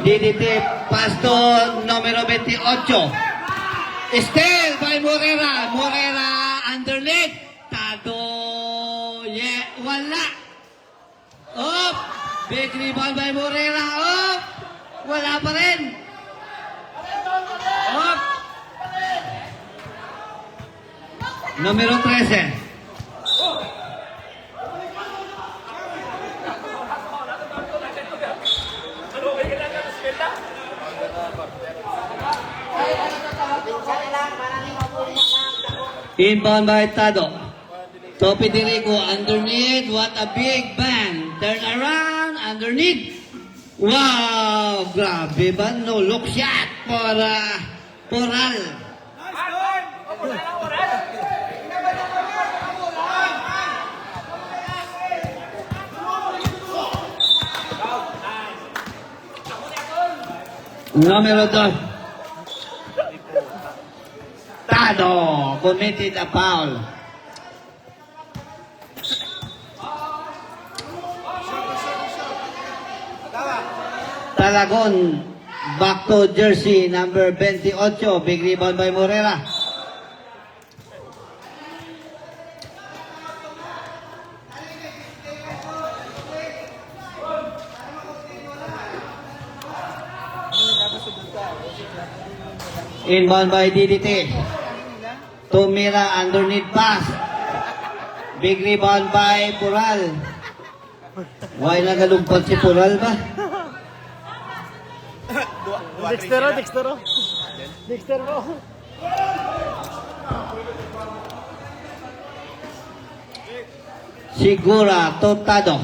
DDT, pasto numero 28. Estel by Morera. Morera underneath. Tado. Yeah, wala. Up. Big rebound by Morera. Up. Wala pa rin. Up. Numero 13. Inbound by Tado. Topi Dirico underneath. What a big bang. Turn around. Underneath. Wow! Grabe ba? No look shot for Poral. Numero 2. Tado committed a foul. Talagon back to jersey number 28. Big rebound by Morera. Inbound by DDT. Tumira underneath pass. Big rebound by Pural. Why nagalumpad si Pural ba? Dexter mo. Sigura to Tado.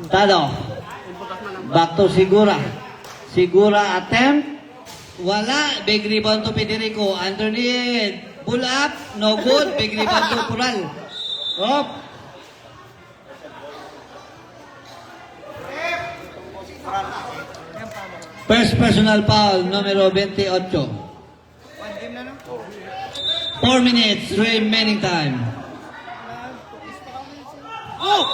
Tado. Back to Sigura. Sigura attempt. Wala. Big rebound to Federico. Underneath. Pull up. No good. Big rebound to Pural. Up. First personal foul, numero 28. 4 minutes remaining time. Oh!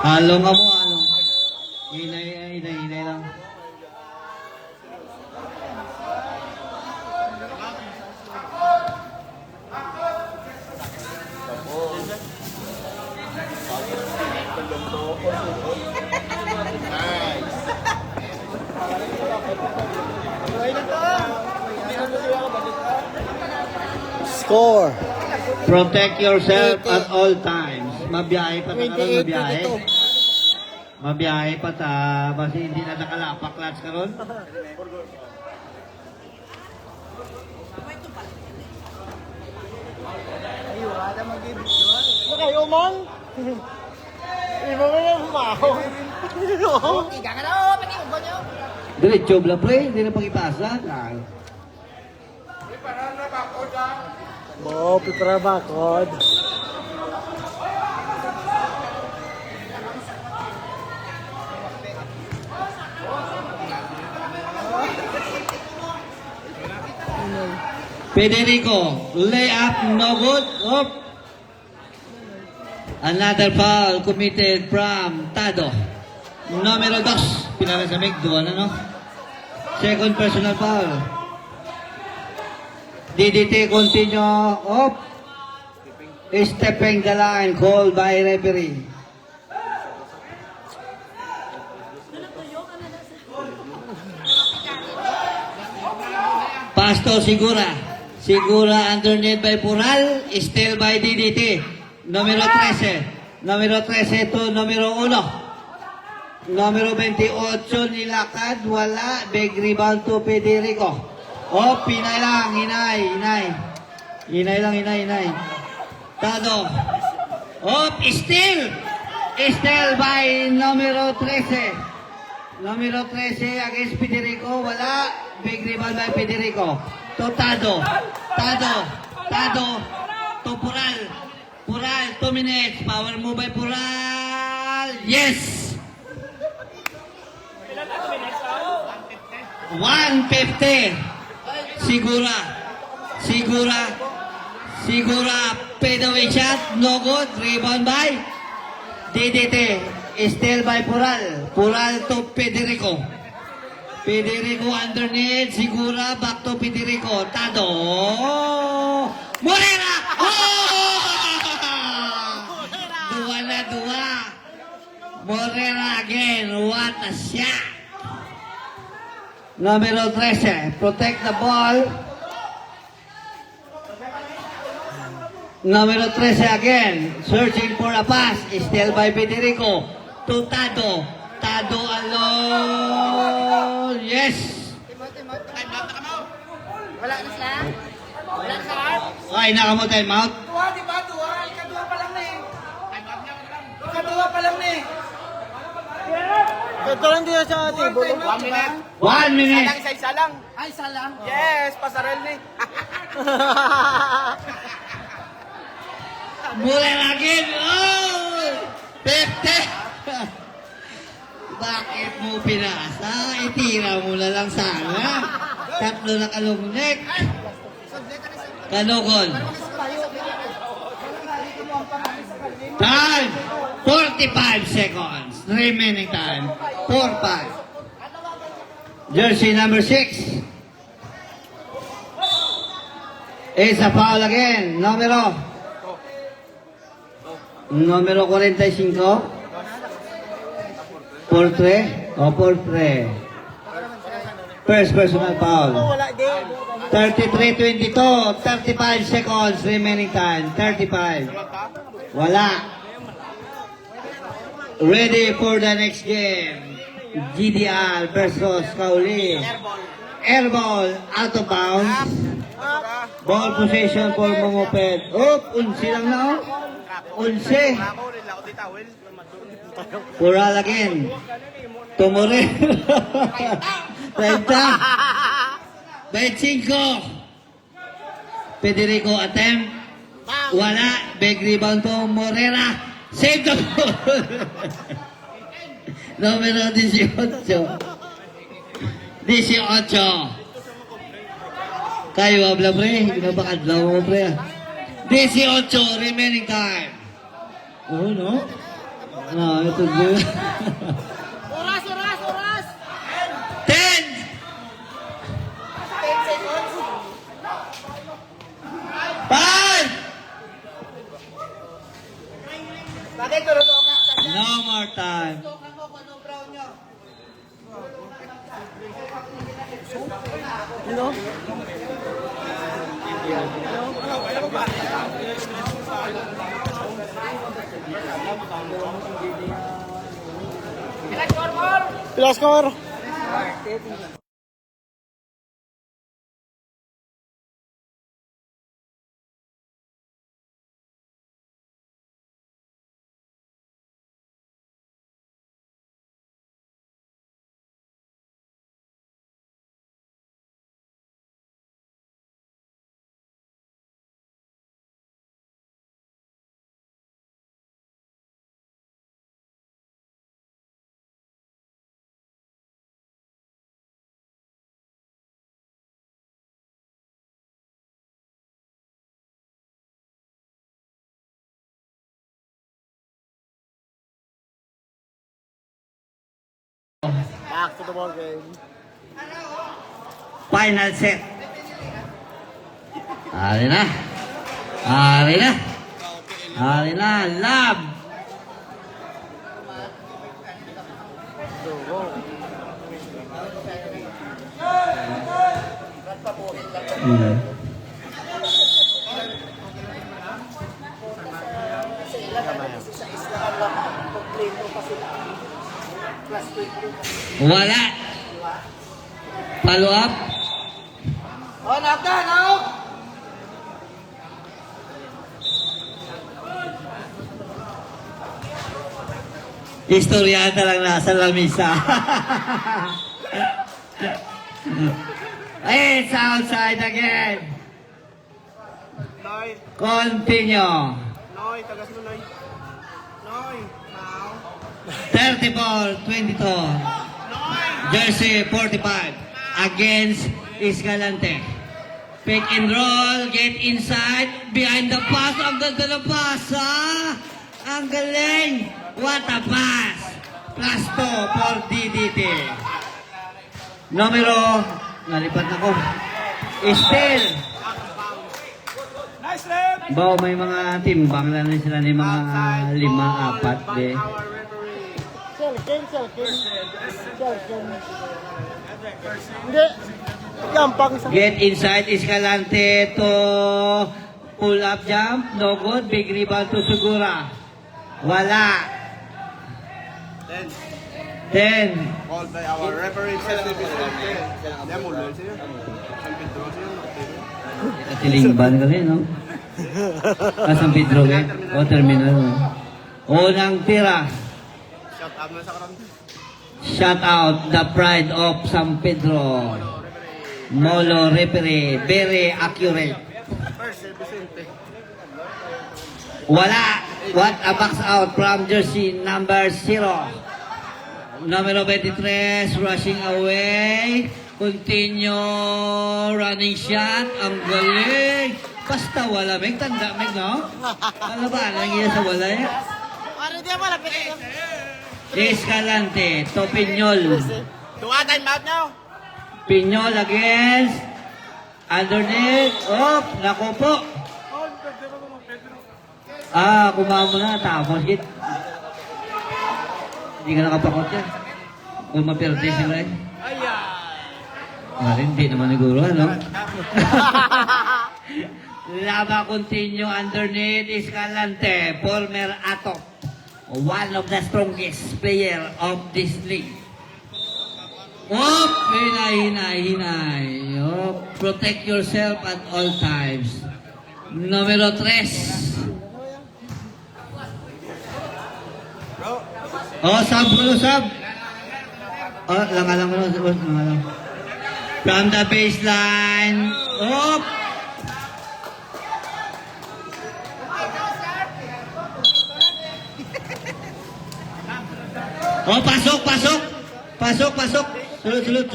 Halong ka mo, halong. Hinay lang. Score. Protect yourself at all times. Mabiyahe pa ta karon, mabiyahe. Mabiyahe pa ta, basi hindi na nakalapak lats karon. Okay, umang. Iba mo yung maho. Diretso bla pre, hindi na pag-ipasa. Bo, pipra bakod. Federico, lay up, no good. Up. Another foul committed from Tado. Numero 2. Pinakasamig doon, ano? Second personal foul. DDT continue. Up. Stepping the line called by referee. Pasto Sigura. Sigura underneath by Pural. Still by DDT. Numero 13. Numero 13 to numero 1. Numero 28 nilakad. Wala. Big rebound to Federico. Oh, pinay lang. Hinay. Hinay. Tado. Oh, still. Still by numero 13. Numero 13 against Federico. Wala. Big rebound by Federico. To Tado. To Pural. 2 minutes. Power move by Pural. Yes! 150. Sigura. Sigura, fadeaway shot, no good, rebound by DDT, still by Pural. Pural to Federico. Federico underneath, Sigura, back to Federico. Tado! Morera! Oh! Dua na dua. Morera again, what a shot! Numero 13, protect the ball. Numero 13 again, searching for a pass, still by Federico. To Tado. Tado alone. Yes! Wala na sila? Wala na sila? Okay, nakamo time out. Tuwa, di ba? Tuwa. Ikaduwa pa lang na eh. Ikaduwa pa lang na eh. Ito lang din sa table. 1 minute. 1 minute. Isa lang. Ay, isa lang? Yes, pasarel na eh. Mulan again. Oh! 50. Bakit mo pinasa? Itira mo na lang sana. Tatlo na kalungnek. Kanugon. Time. 45 seconds. Remaining time. 4-5. Jersey number 6. It's a foul again. Numero 45. Por 3? O por 3. First personal foul. Wala din. 33-22. 35 seconds remaining time. 35. Wala. Ready for the next game. GDR versus Kauli. Airball out of bounds. Ball possession for Momoped. Oh, 11 lang na oh. 11. Pural again. Tumore. 30. 25. Federico attempt. Wala. Big rebound to Morera. Save the ball. Numero 18. 18. Kayo habla pre. Ginabakadlaw mo pre. 18. Remaining time. Oh no? No, ito good. Oras! 10. 10 seconds. 5. Bakit tulog ka? No more time. Tulokan mo kung anong brown nyo. Pila score? Back to the ball game. Final set. Ari na. Ari na. Ari na. Lab. Wala. Follow up. Oh, knock na, knock! Istoryata lang nasa lamisa. It's outside again. Noy, Continue. Noy, tagas mo, Noy. Noy, now. 34-22. Jersey 45 against Escalante. Pick and roll, get inside, behind the pass, ang ganda ng pass, ha? Ang galing! What a pass! Plus 2 for DDT. Numero, nalipat na ko. Still. Nice left. Bao may mga timbang na rin sila ni mga 5-4 de. Selkin. Hindi. Yampang sa... Get inside Escalante to pull up jump. No good. Big rebound to Segura. Wala. 10. Called by our referee, Chelsea Vicente. Dia mulai sih. Sampai terus sih. Tilingban kami, no? San Pedro, eh? O, terminal, no? Unang tira. Shut up na sa karon. Shout out the pride of San Pedro. Molo referee, very accurate. First, Vicente. Wala. What a box out from jersey number 0. Numero 23, rushing away. Continue running shot. Ang galing. Basta wala. May tanda, may no? Ano ba? Nangyayari sa wala eh? Ano di mo lapit ito? Escalante to Piñol. Tuwa time out now. Piñol against underneath. Oh, naku po. Kumama na. Tapos hit. Hindi ka nakapakot yan. Kung mapirte sila eh. Hindi naman siguro, ano? Laba continue underneath Escalante. Former Atop. One of the strongest player of this league. Hinay. Protect yourself at all times. Numero 3. Sub. Lang. From the baseline. Pasok. Sulod.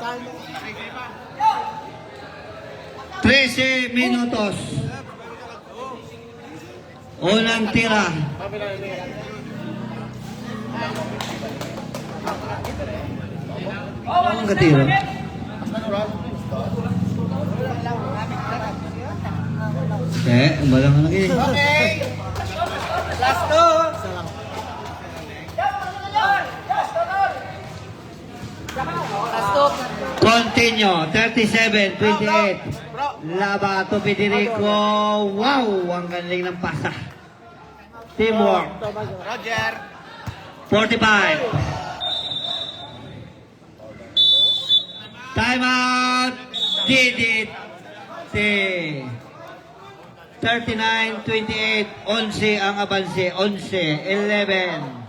Time. 13 minutos. Unang tira. Ang katira. Balang lagi. Okay. Last two. Continue. 37-28. Laba to Federico. Wow! Ang galing ng pasa. Teamwork. Roger. 45. Timeout. DDT. 39-28. 11 ang abanse. 11.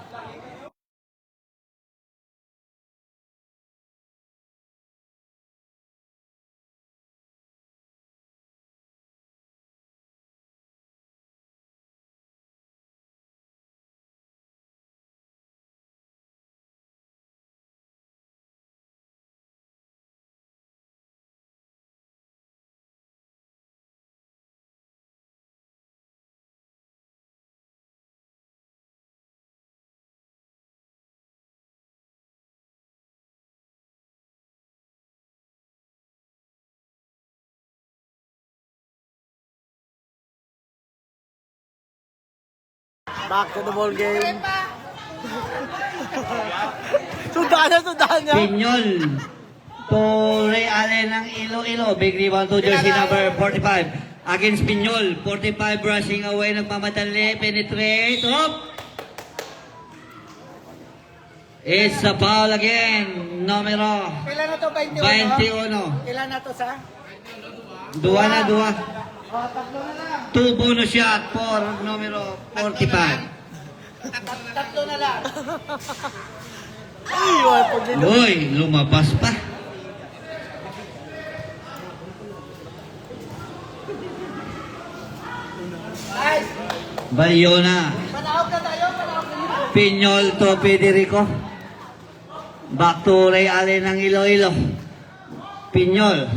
Back to the ball game. Sundan niya. Piñol. To Ray Allen ng Iloilo. Big rebound to jersey number 45. Against Piñol. 45 rushing away. Nagmamadali. Penetrate. It's a foul again. Numero Kailan na to? 21? 21. Kailan na to sa? Dua. 2 bonus shot for numero 45. Tatlo na lang. Ay, wala pag nilo. Uy, lumabas pa. Nice. Bayona. Panahog na tayo. Piñol to Federico. Back to Ray Allen ng Iloilo. Pinyol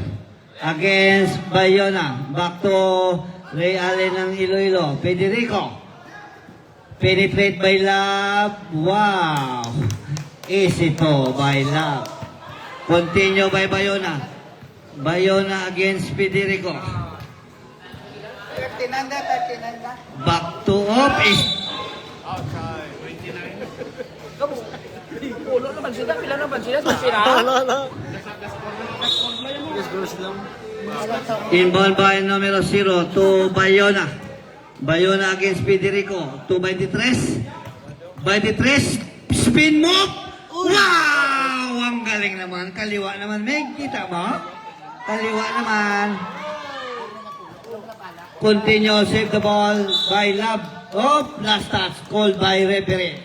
against Bayona. Back to Ray Allen ng Iloilo. Federico. Penetrate by Love. Wow! Easy to by Love. Continue by Bayona. Bayona against Federico. 13 under. Back to off is Outside, 29. Pulo naman sila, pila naman sila, sa sila. Just goes lang. inbound by numero 0 to Bayona. Bayona against Federico. To 23. 23. Spin move. Wow! Ang galing naman. Kaliwa naman. Meg, kita mo? Kaliwa naman. Continue. Save the ball by Love. Oh, last touch. Called by referee.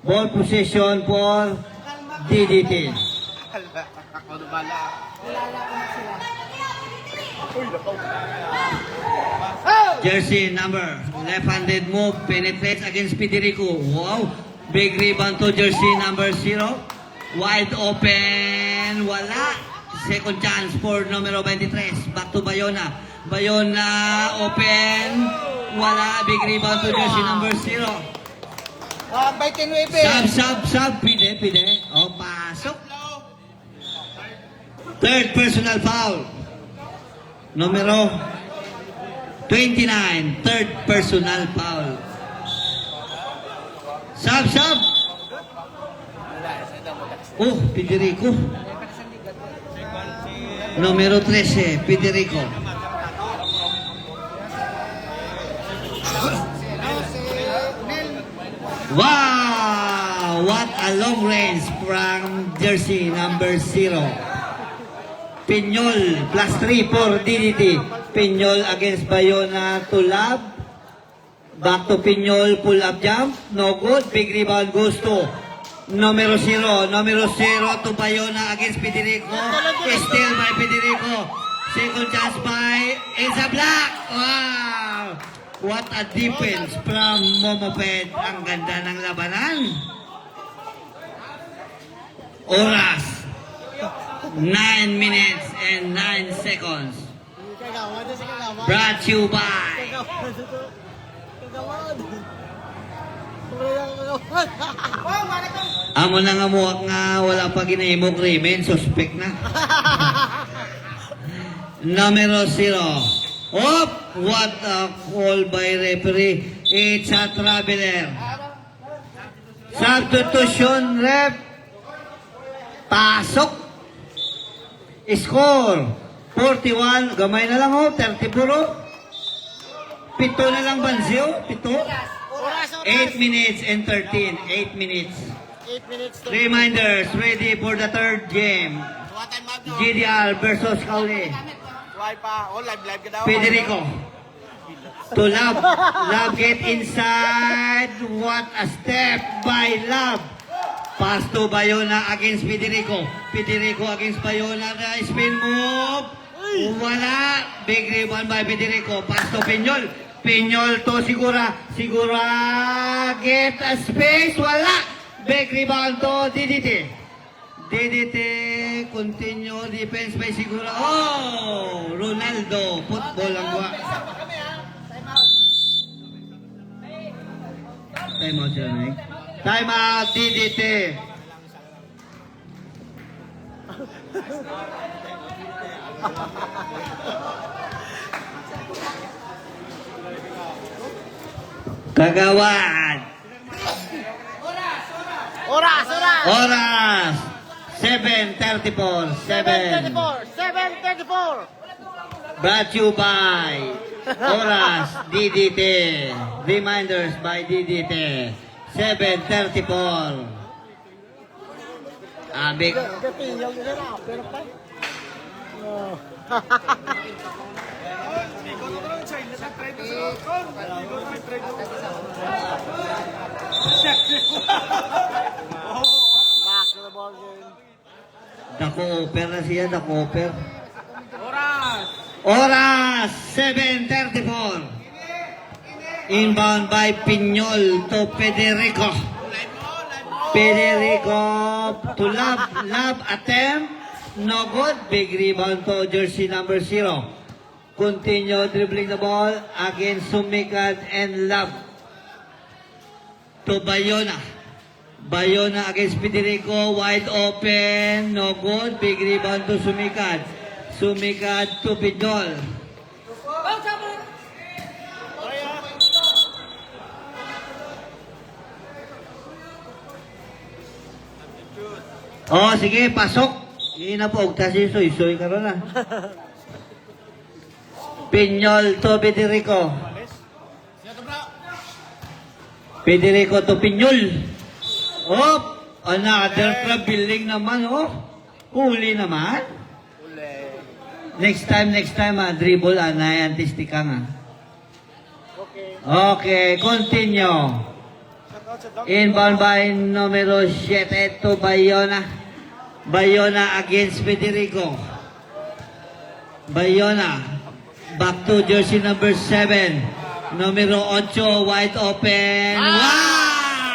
Ball possession for DDT. Ako na bala. Jersey number, left-handed move, penetrates against Federico. Wow, big rebound to jersey number 0. Wide open, wala. Second chance for numero 23. Back to Bayona. Bayona open, wala. Big rebound to jersey number 0. By 10 Sub. Pide. O, pasok. Third personal foul. Numero 29, third personal foul. Sub. Oh, Federico. Numero 13, Federico. Wow! What a long range from jersey number 0. Pinyol plus 3 for DDT. Pinyol against Bayona to Lab. Back to Pinyol, pull up jump. No good. Big rebound goes to numero 0. Numero 0 to Bayona against Federico. Still by Federico. Second chance by Isa Black. Wow! What a defense from Momoped. Ang ganda ng labanan. Oras. 9 minutes and 9 seconds. Brought to you by amo na nga muwak nga wala pa ginahimong krimen, suspect na. Numero 0. Oh, what a call by referee. It's a traveler. Substitution ref. Pasok. Score. 41. Gamay na lang oh. 34 oh. 7 na lang Banzio. 7. 8 minutes and 13. 8 minutes. 8 minutes. Reminders, ready for the third game. GDR versus Kauli. Live pa. Oh, live ka daw. Federico. To Love. Love get inside. What a step by Love. Pass to Bayona against Federico. Federico against Bayona. Spin move. Wala. Big rebound by Federico. Pass to Pinyol. Pinyol to Sigura. Sigura get a space. Wala. Big rebound to DDT. DDT, continue defense by Sigura. Oh! Ronaldo, football ang gawa. Time out sila, Mike. Time out, DDT. Kagawad. Oras. 7:34. 7:34. Brought to you by Oras DDT. Reminders by DDT. 7:34. Abik. Kapiyang nila. Pero pa. No. Back to the ball game. Dako-over na siya, dako-over. Oras 7:34. Inbound by Pinyol to Federico. Federico to Love. Love attempt. no good. Big rebound to jersey number 0. Continue dribbling the ball against Sumikad and Love. To Bayona. Bayona against Federico, wide open, no good. Big rebound to Sumikad. Sumikad to Pidol. Oh, sige, pasok. Hindi na po, ugtas yung soy-soy ka ron ah. Pinyol to Federico. Federico to Pinyol. Oh, another club building naman, oh. Huli naman. Next time, dribble, naiantisti ka nga. Okay, continue. Inbound by numero 7 to Bayona. Bayona against Federico. Bayona. Back to jersey number 7. Numero 8, wide open. Wow!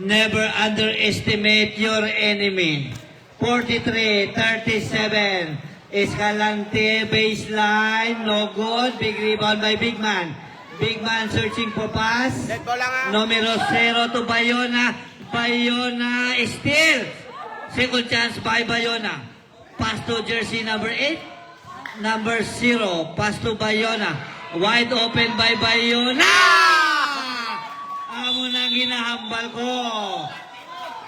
Never underestimate your enemy. 43-37. Escalante baseline. No good. Big rebound by Big Man. Big Man searching for pass. Dead ball lang ah. Numero 0 to Bayona. Bayona still. Second chance by Bayona. Pass to jersey number 8. Number 0. Pass to Bayona. Wide open by Bayona. Amo nang hinahambal ko.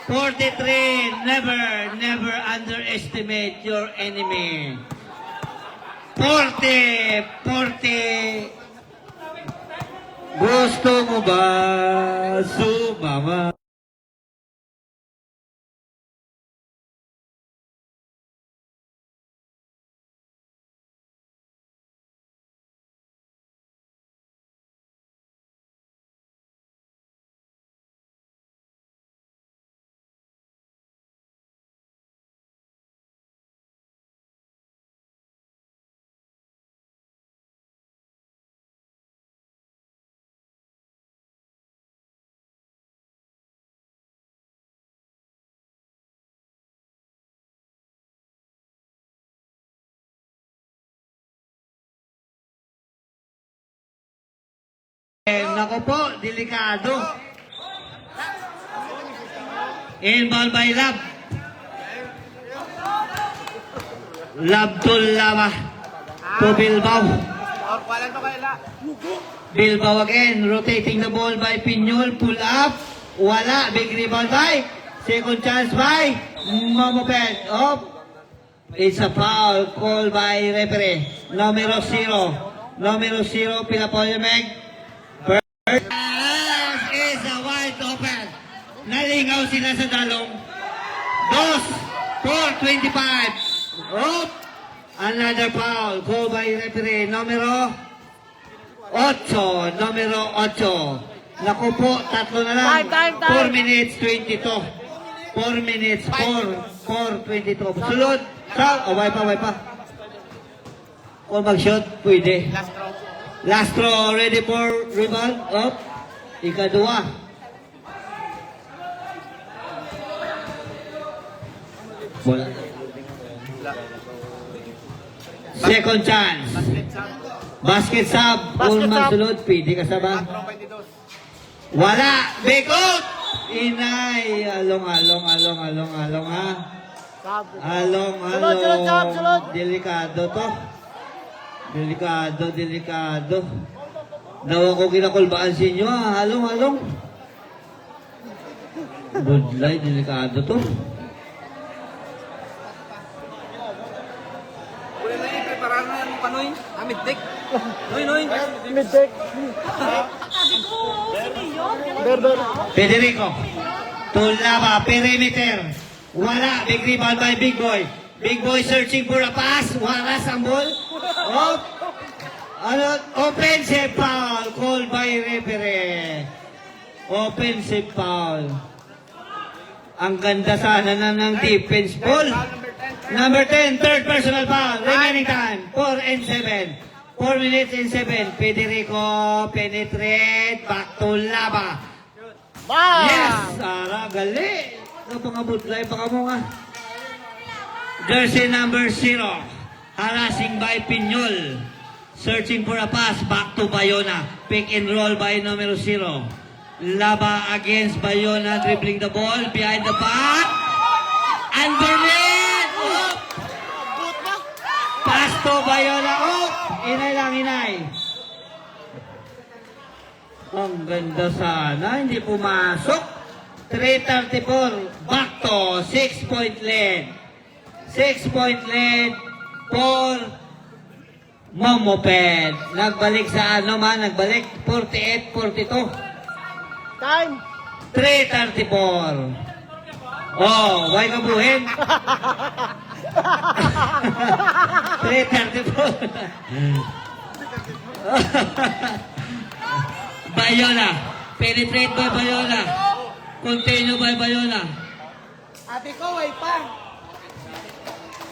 43. Never underestimate your enemy. 40. Gusto mo ba sumama? Nako po, delikado. Inbound by Lab. Lab to Lava. To Bilbao. Or walan to kaila. Bilbao again, rotating the ball by Pinyol. Pull up. Wala. Big rebound by. Second chance by Momoped. Oh. It's a foul called by referee. Numero 0. Numero 0, Pinapoyameg. Is a wide open. Nalingaw sila sa dalong. 2, 4-25. Oh, another foul called by referee. Numero 8. Numero 8. Naku po, tatlo na lang. Time. 4 minutes 22. 4 minutes 4:22. Sulod. Sa, away pa. Kung mag-shot, pwede. Last throw. Last throw, ready for rebound. Up. Ikadua. Bola. Second chance. Basket sub. Kung sub. magsulod, pwede ka sa ba? Throw 22. Wala. Big out. Inay. Along ha. Sabi. Along. Sulod. Delikado to. Delikado. Daw ako kinakulbaan sa inyo ha. Along. Good light, delikado to. Kunin na yung preparado na yung panoy. Midtek. Noy. Mid-deck. Berber. Federico. Tulaba, perimeter. Wala, big rebound by Big Boy. Big Boy searching for a pass. Wala sa ball. Oh. Offensive foul called by referee. Offensive foul. Ang ganda sana na ng defense ball. Number 10, third personal foul. Remaining time, 4 and 7. 4 minutes and 7. Federico penetrate. Back to Laba. Bam! Yes! Sara, gali. Napangabudlay, baka mo nga. Jersey number 0. Harassing by Pinyol. Searching for a pass. Back to Bayona. Pick and roll by numero 0. Laba against Bayona. Dribbling the ball. Behind the back. Underneath. Oh! Good na. Pass to Bayona. Oh! Inay lang, inay. Ang ganda sana. Hindi pumasok. 3:34. Back to 6-point lead. 6-point lead for Momoped. Nagbalik sa ano man, nagbalik 48-42. Time. 3:34. Oh, why ka buhin? 3:34. Bayona. Penetrate by Bayona. Continue by Bayona. Ate ko, ay pa.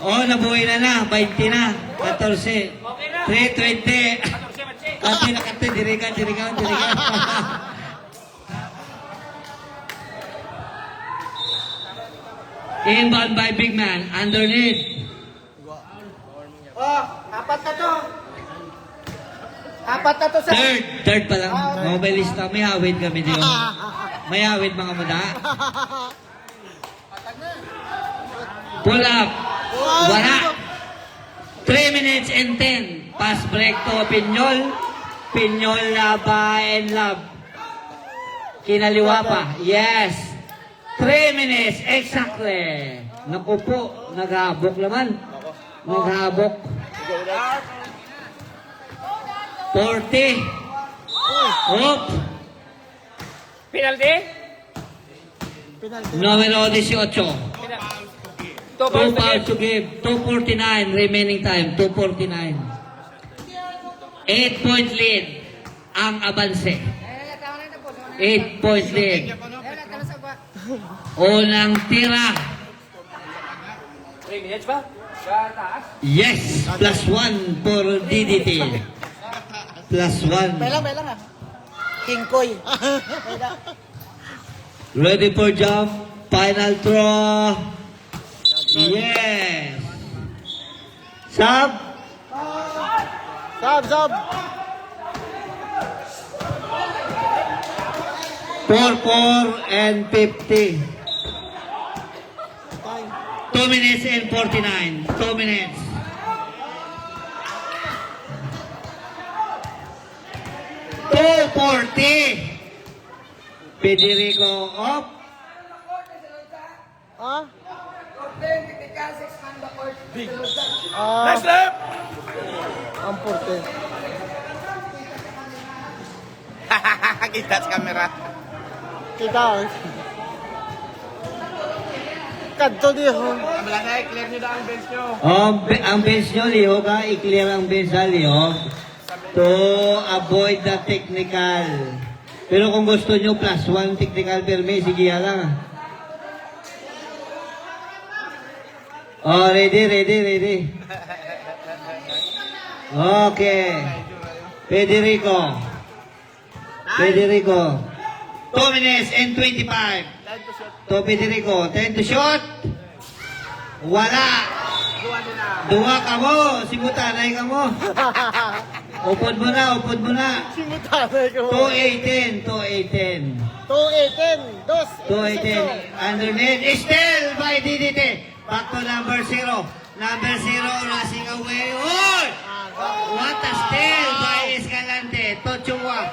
Oh, nabuhay na. 20 na. 14. 3:20. Kati na kati. Dirikan. Inbound by big man. Underneath. Oh, apat na to. Apat na to sa... Third pa lang. Mobilista. May hawid kami diyo. May hawid mga mada. Pull up. Wala. 3 minutes and 10. Pass break to Pinyol. Pinyol, Laba, and Lab. Kinaliwa pa. Yes. 3 minutes exactly. Naku po. Naghabok naman. Naghabok. 40. Oop. Penalty? Numero 18. Two 2 fouls fouls to give. 2:49 remaining time. 2:49. 8-point lead ang Abanse. 8-point lead. Unang tira. 3 minutes ba? Sa taas? Yes. +1 for DDT. +1. May lang ah. King Koy. Ready for jump. Final throw. Yes. Sub. Sab. 4 and 50. Time. 2 minutes and 49. 2 minutes. .240. Federico up. Ah? Next lap! Ang porte. Kita sa camera. Kita. Kadto di ho. Wala na, clear nyo na ang bench nyo. Ang bench nyo, Lihog, ha? I-clear ang bench ha, Lihog. To avoid the technical. Pero kung gusto nyo, +1 technical permit, sige lang. Oh, ready. Okay. Federico. 2 minutes and 25. To Federico. 10 to shot. Wala. Duwa ka mo. Simutanay ka mo. Upod mo na. Simutanay ko. 218. 218. 218. Underneath. Still by DDT. Back to number 0. Number 0 rushing away. Oy! What a steal by Escalante. To Chua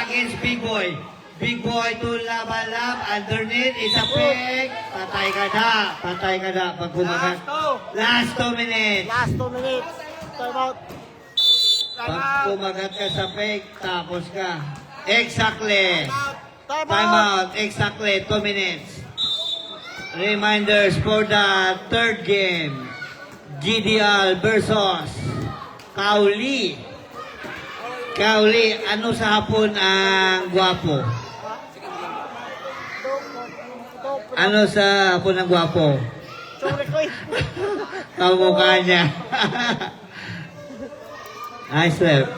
against Big Boy. Big Boy to Lab. Underneath is a pick. Patay ka na. Pag kumagat. Last 2 minutes. Last 2 minutes. Time out. Pag kumagat ka sa pick, tapos ka. Exactly. Time Time out. out. Exactly 2 minutes. Reminders for the third game. GDL versus Kauli. Ano sa hapon ang gwapo? Ano sa hapon ang gwapo? Sorry ko. Kamukha niya. Nice left.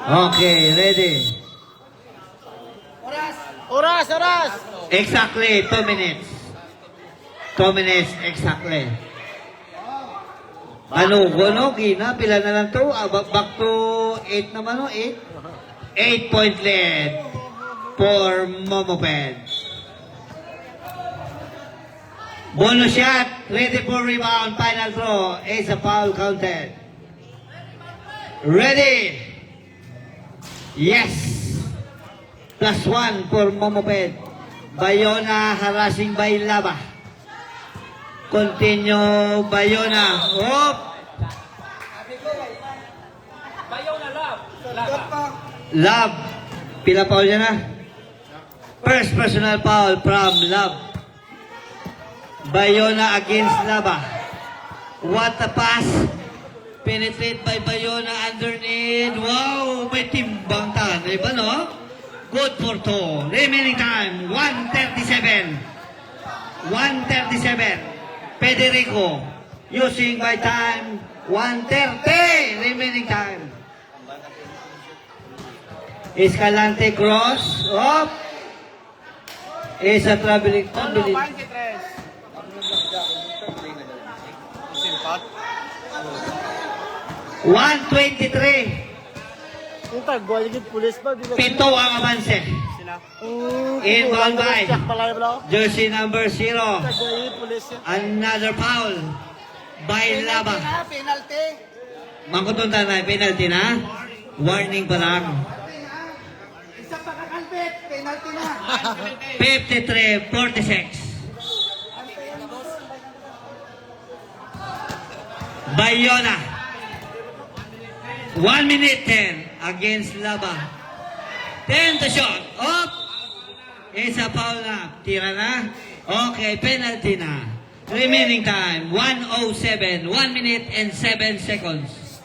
Okay, ready. Oras. Exactly 2 minutes. 2 minutes exactly. Ano, Gina, pila na lang to? Back to 8 naman, no? 8? 8-point lead for Momoped. Bonus shot, ready for rebound, final throw, is a foul counted. Ready? Yes! +1 for Momoped. Bayona harassing by Laba. Continue Bayona. Hop! Bayona, love. Lava. Love. Pila foul niya na? First personal foul from Love. Bayona against Laba. What a pass. Penetrate by Bayona underneath. Wow! May timbang tanay ba, no? Good for 2. Remaining time, 1:37. 1:37. Federico using by time, 1:30. Remaining time. Escalante cross. Up. Is a traveling. Simpat. 1:23. Yung tagwal yung pulis ba? Pito ang avanse. Sila. Inbound by Siyak pala yung bro. jersey number 0. Tagwal yung pulis yan. Another foul by Laba. Penalty. Mangkutunta na, penalty na. Warning pa lang. Isa pa kakalpit. Penalty na. 53-46. Bayona. 1 minute 10 against Laba. 10 to shot. Up. Isa foul na. Tira na. Okay, penalty na. Remaining time, 1:07. 1 minute and 7 seconds.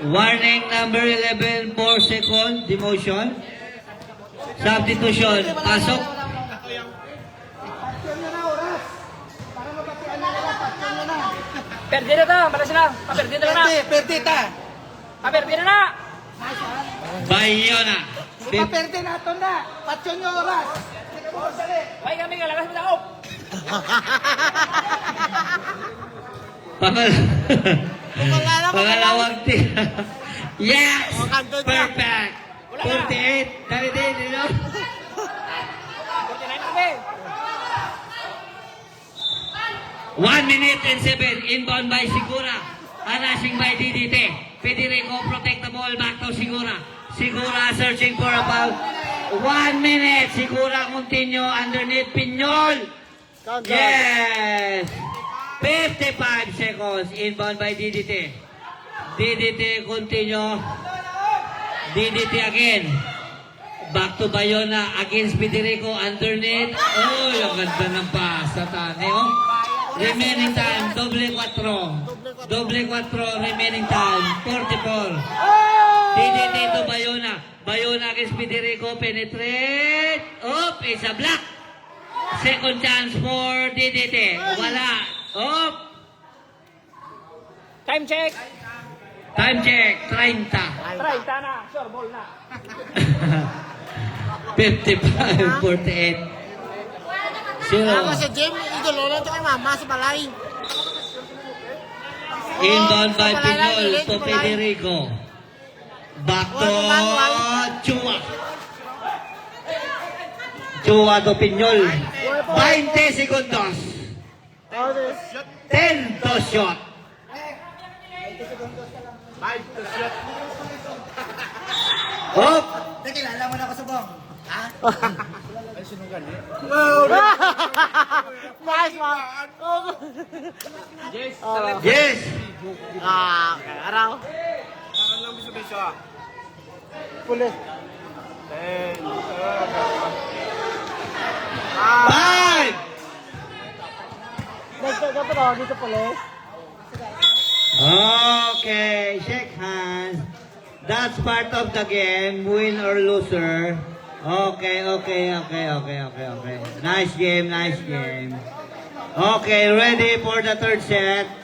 Warning number 11, 4 second, demotion. Substitution, pasok. Patyon nyo na oras. Para mabatian na nila. Patyon nyo na. Perdi na ta. Malas na. Perdi na na. Perde ta. Perdi na na. Bayona. Perde na ito na. Patyon nyo oras. Ay kami nga lakas mo na. Pangalawang tira. Yes! Oh, kantod na. Perfect! 48. Dali din, you know? 49 kami. 1 minute and 7. Inbound by Sigura. Harassing by DDT. Federico protect the ball. Back to Sigura. Sigura searching for a foul. 1 minute. Sigura continue underneath Piñol. Yes! 55 seconds. Inbound by DDT. DDT continue. DDT again. Back to Bayona against Federico underneath. Oh, yung ganda ng pass sa tani, oh. Remaining time, doble 4. Doble 4, remaining time, 44. DDT to Bayona. Bayona against Federico, penetrate. Up, it's a block. Second chance for DDT. Wala. Up. Time check. Time check, 30. Try, na. Sure, ball na. 55, 48. Ako 0. si Jim, idolo na ito kay mama sa balay. Inbound by Piñol to Federico. Back to Chua. Chua to Piñol. 20 segundos. 10 to shot. 5 to shot. Hop! Nakilala mo na ako sa bong. Ha? Ay, sinugan eh. Nice one. Yes. Yes! Okay, araw. Ano lang biso-biso ah? Pulis. 10. 5! Nagtaga pa daw dito pulis. Okay, shake hands. That's part of the game, win or loser. Okay. Nice game. Okay, ready for the third set.